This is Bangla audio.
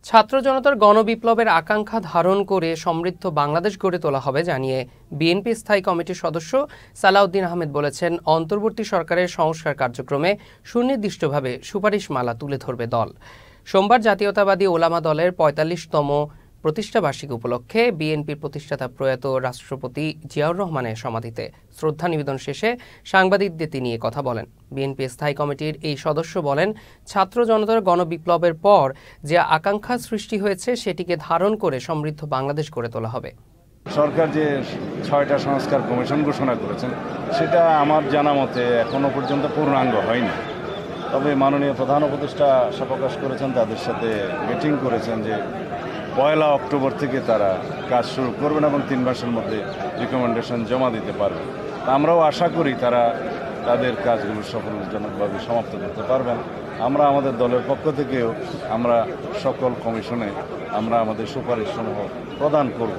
ছাত্র জনতার গণবিপ্লবের আকাঙ্ক্ষা ধারণ করে সমৃদ্ধ বাংলাদেশ গড়ে তোলা হবে জানিয়ে বিএনপি স্থায়ী কমিটির সদস্য সালাউদ্দিন আহমেদ বলেছেন, অন্তর্বর্তী সরকারের সংস্কার কার্যক্রমে সুনির্দিষ্টভাবে সুপারিশমালা তুলে ধরবে দল। সোমবার জাতীয়তাবাদী ওলামা দলের ৪৫তম প্রতিষ্ঠাবার্ষিকী উপলক্ষে বিএনপির প্রতিষ্ঠাতা প্রয়াত রাষ্ট্রপতি জিয়াউর রহমানের সমাধিতে শ্রদ্ধা নিবেদন শেষে সাংবাদিকদের তিনি এ কথা বলেন। বিএনপি স্থায়ী কমিটির এই সদস্য বলেন, ছাত্র জনতার গণবিপ্লবের পর যে আকাঙ্ক্ষা সৃষ্টি হয়েছে সেটিকে ধারণ করে সমৃদ্ধ বাংলাদেশ গড়ে তোলা হবে। সরকার যে ৬টা সংস্কার কমিশন ঘোষণা করেছেন সেটা আমার জানা মতে এখনো পর্যন্ত পূর্ণাঙ্গ হয়নি। তবে মাননীয় প্রধান উপদেষ্টা আশা প্রকাশ করেছেন, তাদের সাথে মিটিং করেছেন যে ১ অক্টোবর থেকে তারা কাজ শুরু করবেন এবং ৩ মাসের মধ্যে রিকমেন্ডেশন জমা দিতে পারবেন। আমরাও আশা করি তারা তাদের কাজগুলো সফলজনকভাবে সমাপ্ত করতে পারবেন। আমরা আমাদের দলের পক্ষ থেকেও আমরা সকল কমিশনে আমরা আমাদের সুপারিশসমূহ প্রদান করব।